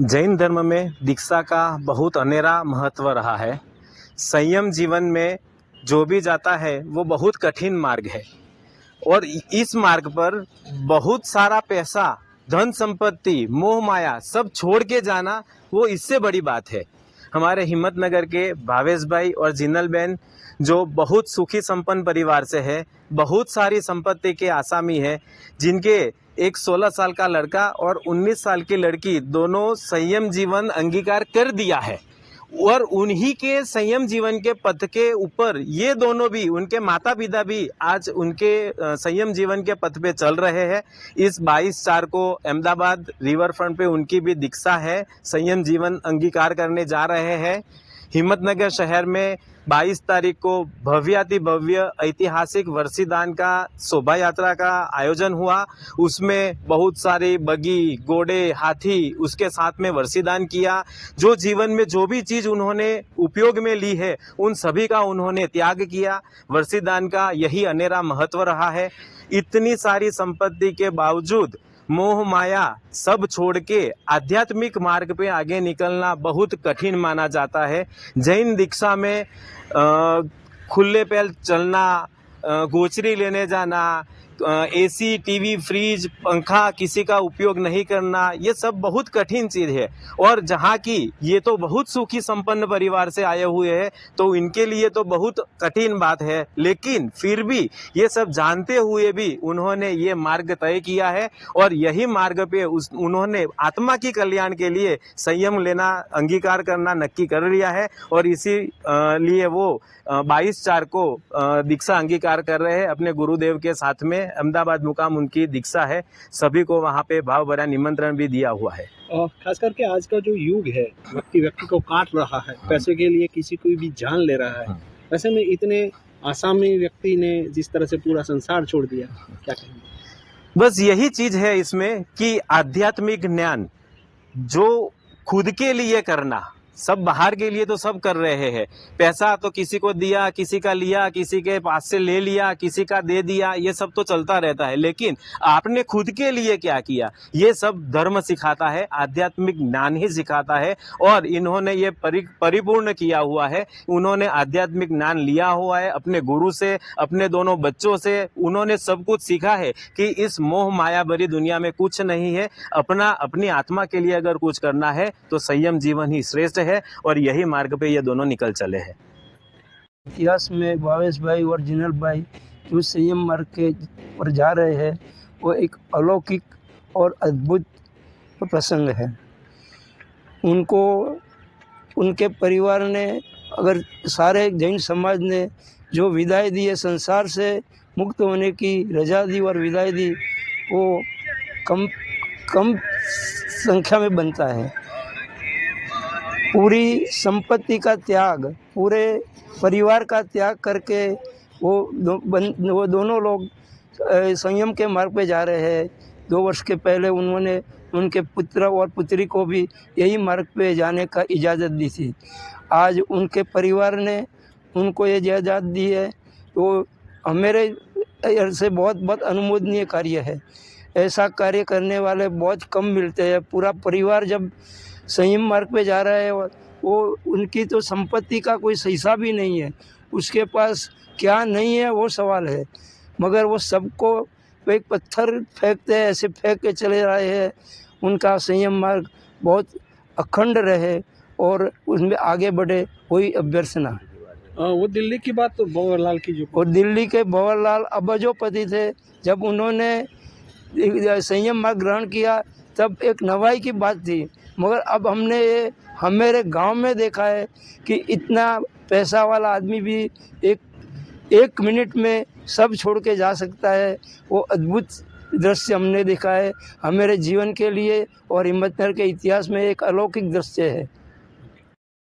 जैन धर्म में दीक्षा का बहुत अनेरा महत्व रहा है। संयम जीवन में जो भी जाता है वो बहुत कठिन मार्ग है और इस मार्ग पर बहुत सारा पैसा, धन संपत्ति, मोह माया सब छोड़ के जाना वो इससे बड़ी बात है। हमारे हिम्मतनगर के भावेश भाई और जिनल बहन जो बहुत सुखी संपन्न परिवार से है, बहुत सारी संपत्ति के आसामी है, जिनके एक 16 साल का लड़का और 19 साल की लड़की दोनों संयम जीवन अंगीकार कर दिया है और उन्हीं के संयम जीवन के पथ के ऊपर ये दोनों भी, उनके माता पिता भी आज उनके संयम जीवन के पथ पे चल रहे हैं। इस 22/4 को अहमदाबाद रिवर फ्रंट पे उनकी भी दीक्षा है, संयम जीवन अंगीकार करने जा रहे हैं। हिम्मतनगर शहर में 22 तारीख को भव्याति भव्य ऐतिहासिक वर्षीदान का शोभा यात्रा का आयोजन हुआ। उसमें बहुत सारे बगी, घोड़े, हाथी उसके साथ में वर्षीदान किया। जो जीवन में जो भी चीज उन्होंने उपयोग में ली है उन सभी का उन्होंने त्याग किया। वर्षीदान का यही अनेरा महत्व रहा है। इतनी सारी संपत्ति के बावजूद मोह माया सब छोड़ के आध्यात्मिक मार्ग पे आगे निकलना बहुत कठिन माना जाता है। जैन दीक्षा में खुले पैर चलना, गोचरी लेने जाना, एसी, टीवी, फ्रिज, पंखा किसी का उपयोग नहीं करना, ये सब बहुत कठिन चीज़ है। और जहाँ की ये तो बहुत सुखी संपन्न परिवार से आए हुए हैं तो इनके लिए तो बहुत कठिन बात है, लेकिन फिर भी ये सब जानते हुए भी उन्होंने ये मार्ग तय किया है और यही मार्ग पे उन्होंने आत्मा की कल्याण के लिए संयम लेना, अंगीकार करना नक्की कर लिया है और इसी लिए वो 22/4 को दीक्षा अंगीकार कर रहे हैं अपने गुरुदेव के साथ में। अहमदाबाद मुकाम उनकी दीक्षा है। सभी को वहाँ पे भाव भरा निमंत्रण भी दिया हुआ है। खास करके आज का जो युग है, व्यक्ति को काट रहा है, पैसे के लिए किसी को भी जान ले रहा है। ऐसे में इतने आसामी व्यक्ति ने जिस तरह से पूरा संसार छोड़ दिया, क्या कहेंगे? बस यही चीज है इसमें कि आध्यात्मिक ज्ञान जो खुद के लिए करना, सब बाहर के लिए तो सब कर रहे हैं। पैसा तो किसी को दिया, किसी का लिया, किसी के पास से ले लिया, किसी का दे दिया, ये सब तो चलता रहता है, लेकिन आपने खुद के लिए क्या किया ये सब धर्म सिखाता है, आध्यात्मिक ज्ञान ही सिखाता है और इन्होंने ये परिपूर्ण किया हुआ है। उन्होंने आध्यात्मिक ज्ञान लिया हुआ है अपने गुरु से, अपने दोनों बच्चों से। उन्होंने सब कुछ सीखा है कि इस मोह माया भरी दुनिया में कुछ नहीं है, अपनी आत्मा के लिए अगर कुछ करना है तो संयम जीवन ही श्रेष्ठ है और यही मार्ग पे ये दोनों निकल चले हैं। इतिहास में भावेश भाई और जिनल भाई जो संयम मार्ग के पर जा रहे हैं वो एक अलौकिक और अद्भुत प्रसंग है। उनको उनके परिवार ने, अगर सारे जैन समाज ने जो विदाई दी है, संसार से मुक्त होने की रजा दी और विदाई दी, वो कम संख्या में बनता है। पूरी संपत्ति का त्याग, पूरे परिवार का त्याग करके वो दोनों लोग संयम के मार्ग पे जा रहे हैं। 2 वर्ष के पहले उन्होंने उनके पुत्र और पुत्री को भी यही मार्ग पे जाने का इजाज़त दी थी। आज उनके परिवार ने उनको ये इजाज़त दी है तो मेरे से बहुत अनुमोदनीय कार्य है। ऐसा कार्य करने वाले बहुत कम मिलते हैं। पूरा परिवार जब संयम मार्ग पे जा रहा है, वो उनकी तो संपत्ति का कोई हिसाब ही नहीं है, उसके पास क्या नहीं है वो सवाल है, मगर वो सबको एक पत्थर फेंकते हैं, ऐसे फेंक के चले रहे हैं। उनका संयम मार्ग बहुत अखंड रहे और उसमें आगे बढ़े, वही अभ्यर्थना। वो दिल्ली की बात तो भंवरलाल की जो, और दिल्ली के भंवरलाल अबजोपति थे, जब उन्होंने संयम मार्ग ग्रहण किया तब एक नवाई की बात थी, मगर अब हमने ये हमारे गांव में देखा है कि इतना पैसा वाला आदमी भी एक मिनट में सब छोड़ के जा सकता है। वो अद्भुत दृश्य हमने देखा है हमारे जीवन के लिए और हिम्मतनगर के इतिहास में एक अलौकिक दृश्य है।